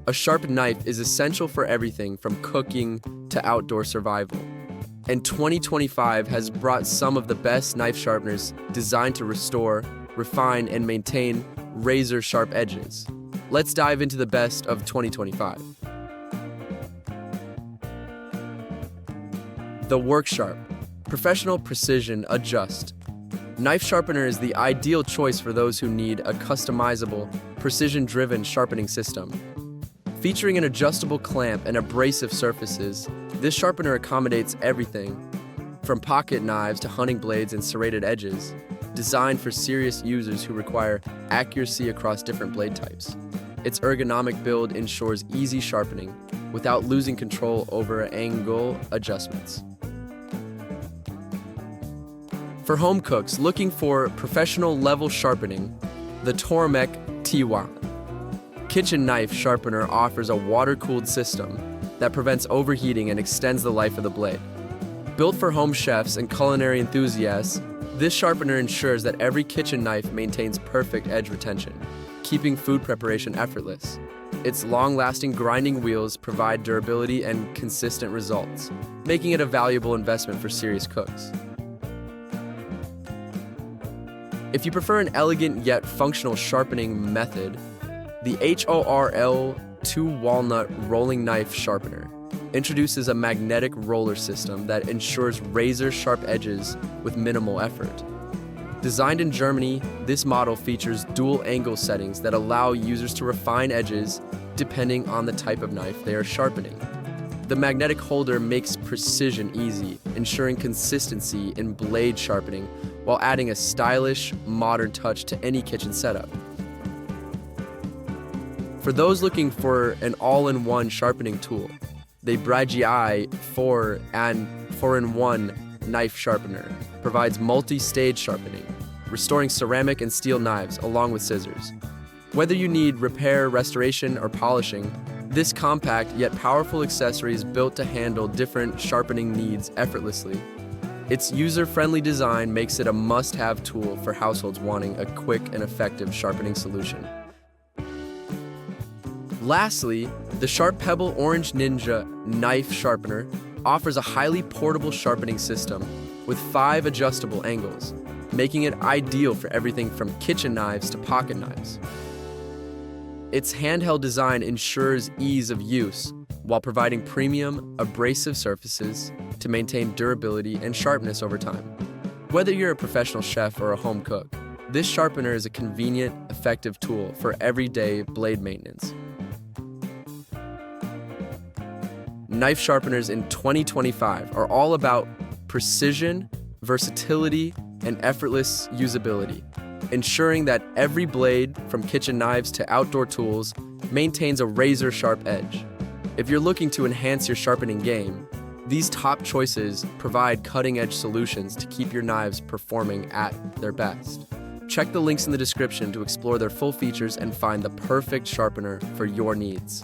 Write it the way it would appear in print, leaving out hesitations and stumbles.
A sharp knife is essential for everything from cooking to outdoor survival. And 2025 has brought some of the best knife sharpeners designed to restore, refine, and maintain razor-sharp edges. Let's dive into the best of 2025. The Worksharp Professional Precision Adjust. Knife sharpener is the ideal choice for those who need a customizable, precision-driven sharpening system. Featuring an adjustable clamp and abrasive surfaces, this sharpener accommodates everything from pocket knives to hunting blades and serrated edges, designed for serious users who require accuracy across different blade types. Its ergonomic build ensures easy sharpening without losing control over angle adjustments. For home cooks looking for professional level sharpening, the Tormek T-1 kitchen knife sharpener offers a water-cooled system that prevents overheating and extends the life of the blade. Built for home chefs and culinary enthusiasts, this sharpener ensures that every kitchen knife maintains perfect edge retention, keeping food preparation effortless. Its long-lasting grinding wheels provide durability and consistent results, making it a valuable investment for serious cooks. If you prefer an elegant yet functional sharpening method, the HORL 2-walnut rolling knife sharpener introduces a magnetic roller system that ensures razor-sharp edges with minimal effort. Designed in Germany, this model features dual angle settings that allow users to refine edges depending on the type of knife they are sharpening. The magnetic holder makes precision easy, ensuring consistency in blade sharpening while adding a stylish, modern touch to any kitchen setup. For those looking for an all-in-one sharpening tool, the Brigii 4 and 4-in-1 knife sharpener provides multi-stage sharpening, restoring ceramic and steel knives along with scissors. Whether you need repair, restoration, or polishing, this compact yet powerful accessory is built to handle different sharpening needs effortlessly. Its user-friendly design makes it a must-have tool for households wanting a quick and effective sharpening solution. Lastly, the Sharp Pebble Orange Ninja knife sharpener offers a highly portable sharpening system with 5 adjustable angles, making it ideal for everything from kitchen knives to pocket knives. Its handheld design ensures ease of use while providing premium, abrasive surfaces to maintain durability and sharpness over time. Whether you're a professional chef or a home cook, this sharpener is a convenient, effective tool for everyday blade maintenance. Knife sharpeners in 2025 are all about precision, versatility, and effortless usability, ensuring that every blade, from kitchen knives to outdoor tools, maintains a razor-sharp edge. If you're looking to enhance your sharpening game, these top choices provide cutting-edge solutions to keep your knives performing at their best. Check the links in the description to explore their full features and find the perfect sharpener for your needs.